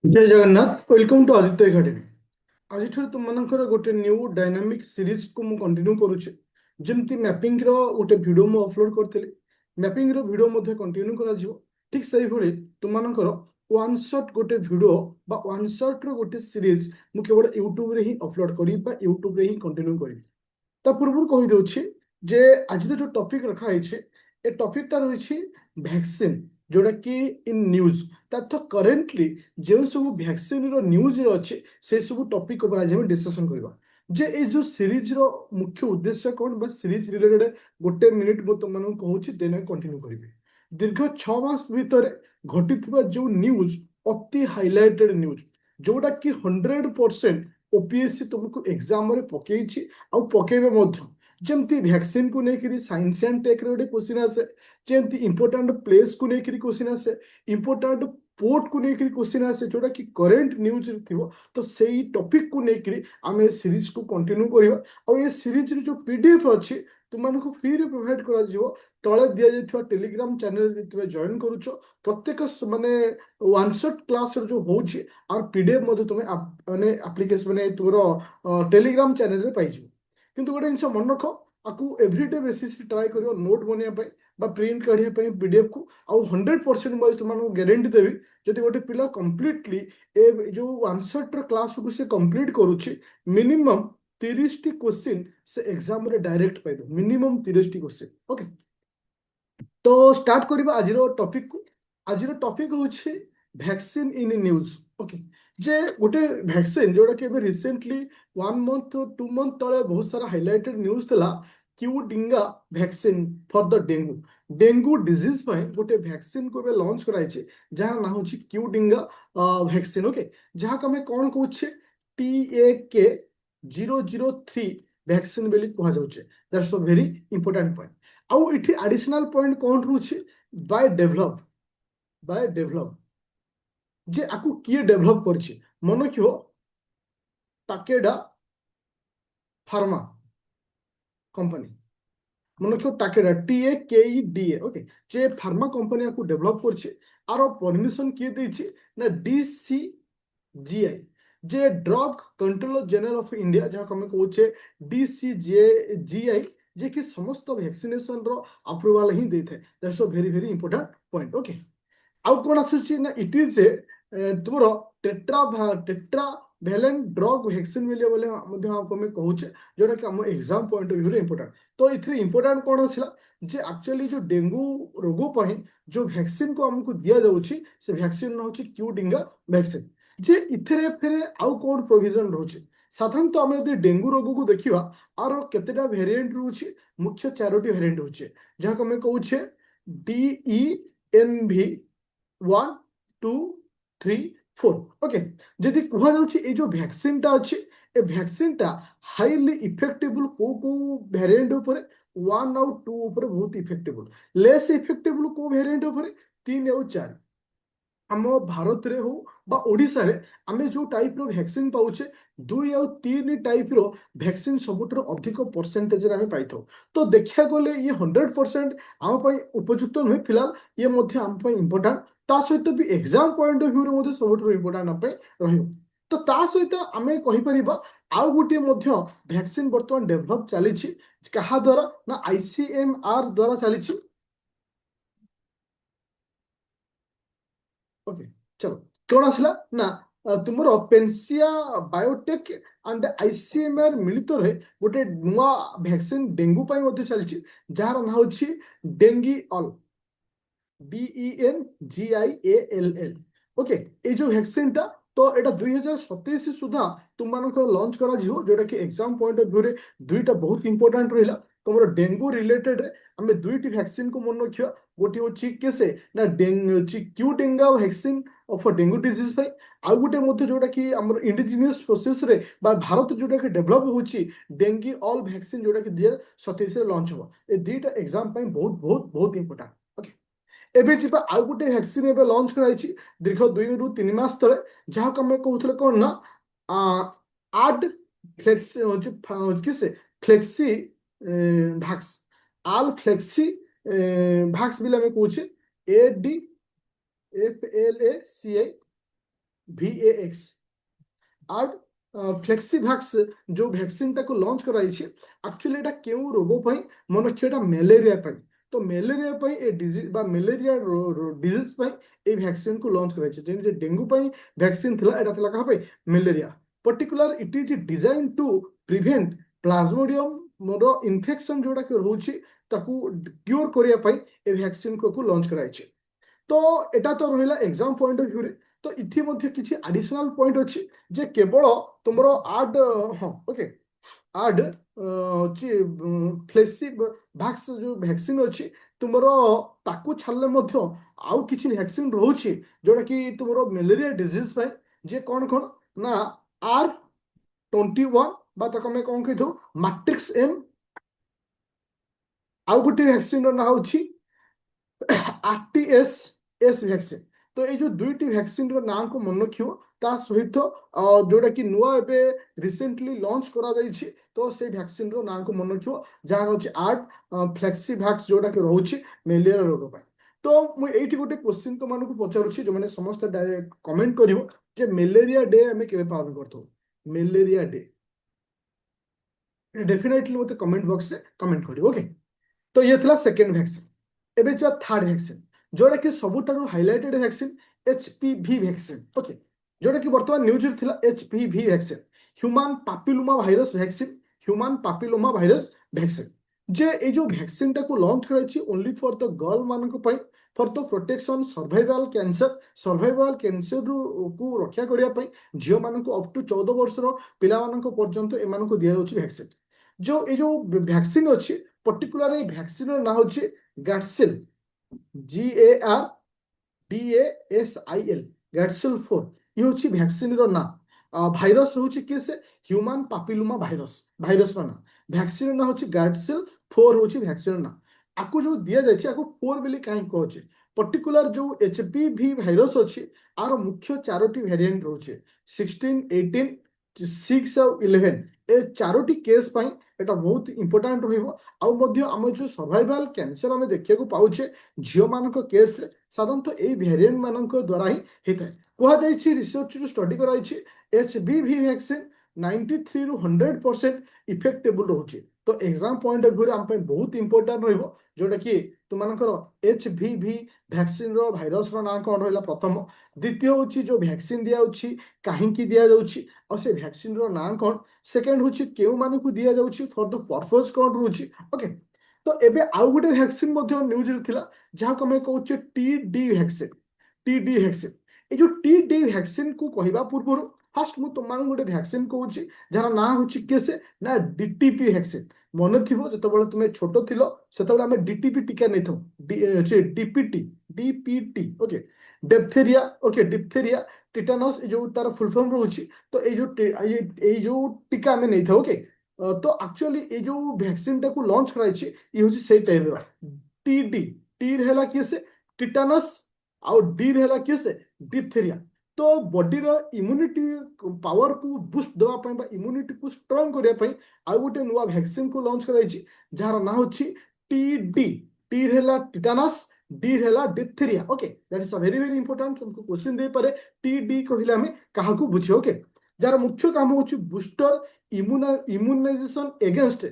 जय Jagannath welcome to Aditya academy. आज तुम गोटे न्यू डायनामिक सीरीज को मु कंटिन्यू करुचे जमती मैपिंग रो गोटे वीडियो मु अपलोड करथिले। मैपिंग रो वीडियो मध्ये कंटिन्यू करा जिवो। ठीक सही भली तुमनकर वन शॉट गोटे वीडियो बा वन शॉट रो गोटे सीरीज मु केवल यूट्यूब रे ही अपलोड करी बा यूट्यूब रे ही कंटिन्यू करी। ता पूर्व कही दउछि जे आज जो टॉपिक रखा है ए टॉपिक टा रही वैक्सीन जोड़ा कि इन न्यूज तो करेंटली जो सब वैक्सीन रो न्यूज रो अच्छे से सब टॉपिक ऊपर आज हम डिस्कशन करबा। जे ए जो सीरीज रो मुख्य उद्देश्य कौन बा सीरीज रिलेटेड गोटे मिनिट मु तुम कहूँ देन कंटिन्यू करिवे। दीर्घ 6 मास भितर घटी जो न्यूज अति हाइलाइटेड न्यूज जोड़ा कि 100% ओपीएससी तुमको एग्जाम रे पकेइछि आउ पकेबे मध्य जेमती वैक्सीन को लेकर साइंस एंड टेक रे गोटे क्वेश्चन आसे जेमती इंपोर्टेंट प्लेस को लेकर क्वेश्चन आसे इंपोर्टेंट पोर्ट को लेकर क्वेश्चन आसे जोड़ा कि करेंट न्यूज थिबो। तो सेही टॉपिक को लेकर आमे सीरीज को कंटिन्यू करिवा और ये सीरीज रे जो पीडीएफ अछि तुमनको फ्री रे प्रोवाइड करा जिवो। तळे दिया जायथिबा टेलीग्राम चैनल रे तुमे जॉइन करूछो प्रत्येक माने वन शॉट क्लास जो होछि और पीडीएफ मध्ये तुमे माने एप्लीकेशन माने तोर टेलीग्राम चैनल रे पाइजो। किंतु गोटे जिनिस मन रख आपको एवरीडे बेसिस ट्राए कर नोट बनवाई प्रिंट काढ़िया पीडीएफ को आउ 100% मुझे तुमको गारंटी देवी जब गोटे पिला कम्प्लीटली ए जो वन शॉट क्लास को से कंप्लीट करुच्ची मिनिमम 30टी क्वेश्चन से एग्जाम रे डायरेक्ट पाइब मिनिमम 30टी क्वेश्चन। ओके तो स्टार्ट करबा आज टॉपिक को। आज टॉपिक होछि वैक्सीन इन न्यूज। ओके जे गोटे वैक्सीन जोड़ा कि रिसेंटली 1 मंथ 2 मंथ तले बहुत सारा हाइलाइटेड न्यूज थला क्यूडिंगा vaccine for the dengue dengue disease पाए गोटे वैक्सीन को लॉन्च कराइछे जहां ना होछि क्यूडिंगा वैक्सीन। ओके जहां को हमें कौन कहूछे TAK 003 वैक्सीन बेली कहा जाउछे। That's a very important point. आउ इठी एडिशनल पॉइंट कौन रहउछि बाय डेवलप जे आकु किए डेवलप करछि मन कियो टाकेडा फार्मा कंपनी मन कियो टाकेडा TAKEDA। ओके जे फार्मा कंपनी आकु डेवलप करछि आरो परमिशन किए दैछि ना DCGI J drug controller general of India जहाँ हमें कहूचे DCGI जे कि समस्त वैक्सीनेशन रो अप्रूवल ही देते that's a very very important point. Okay आउ कौन आसुची ना इट इज ए तुमरो टेट्रा भैलेंट ड्रग वैक्सीन मिले बोले मध्ये आपको मैं कहूचे जोटा कि हम एग्जाम पॉइंट ऑफ व्यू रे इंपोर्टेंट। तो इथरे इंपोर्टेंट कौन आसिला जे एक्चुअली जो डेंगू रोग पाई जो वैक्सीन को हमको दिया जाउची से वैक्सीन ना होची क्यूडिंगा वैक्सीन। जे इथरे फेरे आउ कौन प्रोविजन रहउची साधारणतः आम यदि डेंगू रोग को देखिबा आर केतेटा वेरिएंट रहउची मुख्य चारोटी वेरिएंट होचे जहाँ को मैं कहूचे DENV 1 2 3 4। ओके जदि कह जाउची जो वैक्सीन टा अछि ए वैक्सीन टा हाईली इफेक्टेबल को वेरिएंट ऊपर 1 और 2 ऊपर बहुत इफेक्टेबल लेस इफेक्टेबल को वेरिएंट ऊपर 3 और 4। आम भारत रे हो बा ओडिशा रे आमे जो टाइप रो वैक्सीन पाउचे 2 और 3 टाइप रो वैक्सीन सबुठर अधिक परसेंटेज रे आमे पाइथो। तो देखिया गले ये 100% आम पई उपयुक्त नुहे फिलहाल ये मध्य आम पई इंपोर्टेंट ता सहित भी एग्जाम पॉइंट ऑफ व्यू रे मध्य सबुठर इंपोर्टेंट आम पई रहियो। तो ता सहित आमे कहि परिबा आउ गुटे मध्य वैक्सीन वर्तमान डेवलप चलीछि कहा द्वारा ना ICMR द्वारा चलीछि। ओके चलो कौन आसला ना तुमर पेंसिया बायोटेक एंड ICMR मिलित रहे गोटे नुआ वैक्सीन डेंगू पाई मध्य चलछि जार ना होछि डेंगी ऑल DENGIALL। ओके ये जो वैक्सीन टा तो एटा 2027 सुधा तुम मानकर लॉन्च करा जिवो जोटा कि एग्जाम पॉइंट ऑफ व्यू रे दुईटा बहुत इंपोर्टेंट रहिला। तुमर डेंगू रिलेटेड रे हमें दुईटी वैक्सीन को मन रखियो गोटी होछि केसे ना Qdenga vaccine for dengue disease पाई आउ गोटे मध्य जोटा कि हमर इंडिजिनियस प्रोसेस रे बा भारत जोटा कि डेवलप होछि डेंगी ऑल वैक्सीन जोटा कि 2027 रे लॉन्च हो ए दुईटा एग्जाम पाई बहुत बहुत बहुत इंपोर्टेंट। ओके एबे जिबा आउ गोटे वैक्सीन एबे लॉन्च कराइछि दीर्घ 2 ରୁ 3 मास तले जहाँ को हमें कहूथले कोन ना आड फ्लेक्सी किसे फ्लेक्सी भैक्स आल फ्लेक्सी भैक्स बिल हमें कहूचे ADFLACI VAX আর ফ্লেক্সিভ্যাক্স जो ভ্যাকসিন টাକୁ লঞ্চ କରାଯାଇଛି ଆକ୍ଚୁଆଲି ଏଟା କେଉଁ ରୋଗ ପାଇଁ ମନେ ରଖିବା ଏଟା ମ୍ୟାଲେରିଆ ପାଇଁ ତ ମ୍ୟାଲେରିଆ ପାଇଁ ଏ ଡିଜିଜ ବା ମ୍ୟାଲେରିଆ ଡିଜିଜ ପାଇଁ এই ভ্যাকসিন କୁ লঞ্চ କରାଯାଇଛି ଯେମିତି ଡେଙ୍ଗୁ ପାଇଁ ଭ୍ୟାକସିନ ଥିଲା ଏଟା ଥିଲା କାହା ପାଇଁ malaria particular it is design to prevent plasmodium ମୋର ଇନଫେକ୍ସନ ଯୋଉଟା କି ରହୁଛି ତାକୁ କ୍ୟୁର କରିବା ପାଇଁ এই ভ্যাকসিন କୁ ଲଞ୍ଚ କରାଯାଇଛି तो एटा तो रहा एग्जाम पॉइंट ऑफ व्यू रे तो इथि मध्य किछि एडिशनल पॉइंट अछि जे केवल तुमरो आड हाँ ओके आड फ्लेक्सी भैक्स जो वैक्सीन अछि तुमरो ताकू छाड़ले मध्य आउ किछि वैक्सीन रहउछि जोटा कि तुमरो मलेरिया डिजीज पे जे कोन ना R21 बा तक मैं कोन कहिथो मैट्रिक्स एम आउ गुटी वैक्सीन ना होछि आरटीएस एस वैक्सीन तो ये जो दुईटी वैक्सीन ना को मन रखियो ता सहित जोटा कि नुआ एबे रिसेंटली लॉन्च करा जाइछि तो से वैक्सीन रो ना को मन रखियो जहां होछि आर्ट फ्लेक्सीवैक्स जोटा कि रहउछि मलेरिया रोग पर तो मु एठी गोटे क्वेश्चन तो मानको पचारुछि जो माने समस्त डायरेक्ट कमेंट करिवो जे मलेरिया डे हमें केबे पालन करथो मलेरिया डे डेफिनेटली मते कमेंट बॉक्स रे कमेंट करिवो ओके तो ये थला सेकंड वैक्सीन एबे जो थर्ड वैक्सीन जोटा कि सबुठारु highlighted vaccine HPV vaccine okay जोटा कि वर्तमान न्यूज रे थिला HPV vaccine human papilloma virus vaccine human papilloma virus vaccine जे ए जो वैक्सीन टा को लॉन्च कराइछि ओनली फॉर द गर्ल मानको पई for the protection cervical cancer को रक्षा करिया पई झियो मानको अप टू 14 वर्ष रो पिला मानको पर्यंत ए मानको दिया होछि वैक्सीन जो ए जो वैक्सीन अछि पर्टिकुलर ए वैक्सीन रो ना होछि गैटसिल GARDASIL गैटसिल 4 ये होछि वैक्सीन रो ना भाइरस होछि कि से ह्यूमन पापिलोमा भाइरस रो ना वैक्सीन ना होछि गैटसिल 4 होछि वैक्सीन ना आकु जो दिया जाय छै आकु 4 बिली काहे कहै पर्टिकुलर जो एचपीवी भाइरस अछि आर मुख्य चारोटी वेरिएंट रहउछि 16 18 6 और 11 ए चारोटी केस पई एटा बहुत इंपोर्टेंट रहइबो आउ मध्य हम जो सर्वाइवल कैंसर हमें देखिया को पाउछे झियो मानक केस रे साधारणतः ए वेरिएंट मानक द्वारा ही हेता कहा जाइछि रिसर्च जो स्टडी कराइछि एचबीवी वैक्सीन 93 रु 100% इफेक्टेबल रहउछि तो एग्जाम पॉइंट ऑफ व्यू रे हम पे बहुत इंपोर्टेंट रहइबो जोटा कि तुमनकर एचवीवी वैक्सीन रो भाइरस रो नाम कोन रहला प्रथम द्वितीय होछि जो वैक्सीन दिया होछि काहे की दिया जाउछि और से वैक्सीन रो नाम कोन सेकंड होछि केउ माने को दिया जाउछि फॉर द पर्पस कोन रहउछि ओके तो एबे आउ गुटे वैक्सीन मध्ये न्यूज रे थिला जहा को मैं कहउछि टीडी वैक्सीन ए जो टीडी वैक्सीन को कहिबा पूर्व फास्ट मु तुम मान गोटे वैक्सीन कहउछि जार ना होछि केसे ना डीटीपी वैक्सीन मन थिबो जतबेले तुमे छोटो थिलो सेतबेले हमें डीटीपी टीका नै थौ DPT okay diphtheria okay diphtheria tetanus जो तार फुल फॉर्म रहउछि तो ए जो टीका हमें नै थौ ओके तो एक्चुअली ये जो वैक्सीन टा को लॉन्च कराइछि ये होछि से टाइप रो टीडी टी रहला किसे टिटानस आउ डी रहला किसे डिप्थेरिया तो बॉडी रो इम्यूनिटी पावर को बूस्ट देवा पई बा इम्यूनिटी को स्ट्रांग करिया पई आ गोटे नुवा वैक्सीन को लॉन्च कराइछि जार ना होछि टीडी टी रहला टिटानस डी रहला diphtheria okay that is a very very important तुमको क्वेश्चन दे पारे टीडी कहिला हमें काहा को बुझे ओके जार मुख्य काम होछि booster immunization against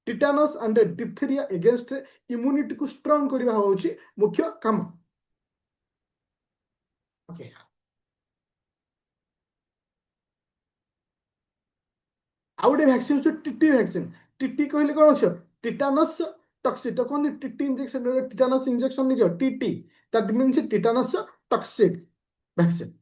tetanus and diphtheria against immunity को स्ट्रांग करबा होछि मुख्य काम ओके आउ गोटे वैक्सीन होछि टीटी वैक्सीन टीटी कहले कोन अछि टिटानस टॉक्सिक तो कोन टीटी इंजेक्शन टिटानस इंजेक्शन नि जो TT that means tetanus toxic vaccine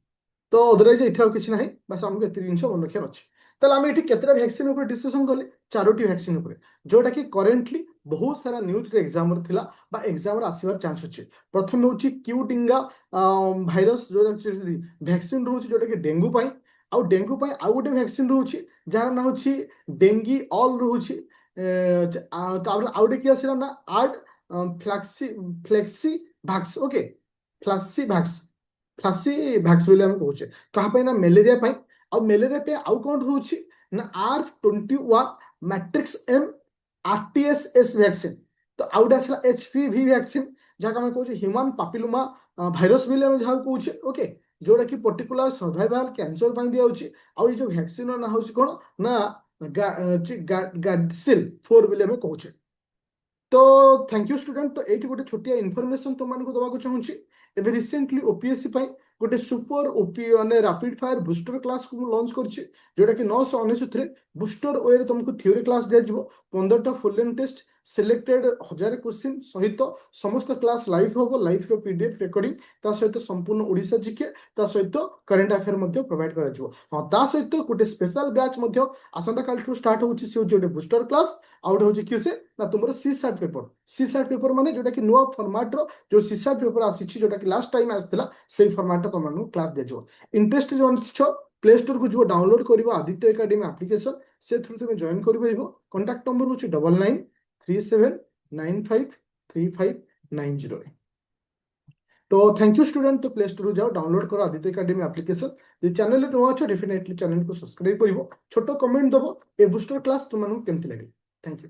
तो अदरवाइज इथाउ किछि नाही बस हमके एति जिंस मन रखिया अछि ताले हम एठी केतरा वैक्सीन ऊपर डिस्कशन करले चारोटी वैक्सीन ऊपर जोटा कि करेंटली बहुत सारा न्यूज रे एग्जाम रे थिला बा एग्जाम रे आसीबार चांस अछि प्रथम होछि क्यूटिंगा भाइरस जो वैक्सीन रहउछि जोटा कि डेंगू पई आउ डेंगू पई आउ गोटे वैक्सीन रहउछि जार ना होछि डेंगी ऑल रहउछि तापर आउ गोटे कि आसिला ना आर्ट flexi vax okay flexi vax flexi vax बोले हम कहूचे कहा पे ना मलेरिया पे और मलेरिया पे आउ कौन रहउछि ना R21 matrix M RTSS vaccine तो आउट आसला HPV वैक्सीन जहाँ हम कहूचे ह्यूमन पापिलोमा भाइरस बोले हम जहाँ कहूचे ओके जोटा कि पर्टिकुलर सर्वाइवल कैंसर ପାଇଁ ଦିଆଯାଉଛି ଆଉ ଏଇ ଯୋଉ ଭ୍ୟାକ୍ସିନ ନା ହେଉଛି କ'ଣ ନା ଗାର୍ଡସିଲ୍ 4 ବୋଲି ଆମେ କହୁଛେ। तो थैंक यू स्टूडेंट। तो ये गोटे छोटिया इनफॉरमेशन तुमको दवाक चाहूँगी एबे रिसेंटली ओपीएससी गोटे सुपर ओपी माने रैपिड फायर बुस्टर क्लास को लॉन्च करछि जोटा कि 999 बुस्टर वे तुमको थ्योरी क्लास दिया जिवो 15टा full length test selected 1000 question सहित समस्त क्लास लाइव होबो लाइव रो पीडीएफ रिकॉर्डिंग ता सहित संपूर्ण ओडिसा जीके ता सहित करंट अफेयर मध्ये प्रोवाइड करा जिवो। हां ता सहित गोटे स्पेशल बैच मध्ये आसंता काल ठू स्टार्ट होछि से जोटे बुस्टर क्लास आउट होछि किसे ना तुमरो सी सार्ट पेपर माने जोटा कि नुआ फॉर्मेट रो जो सी सार्ट पेपर आसीछि जोटा कि लास्ट टाइम आस्थिला सेही फॉर्मेट तुमनु क्लास दे जो इंटरेस्ट जो छ प्ले स्टोर को जो डाउनलोड करिवो आदित्य एकेडमी एप्लीकेशन से थ्रू तुम जॉइन कर परिबो। कांटेक्ट नंबर होछि 9937953590। तो थैंक यू स्टूडेंट। तो प्ले स्टोर जाओ डाउनलोड करो आदित्य एकेडमी एप्लीकेशन। ये चैनल रे नुआ छ डेफिनेटली चैनल को सब्सक्राइब करिवो छोटो कमेंट दबो ए बूस्टर क्लास तुमनु केमति लागि। थैंक यू।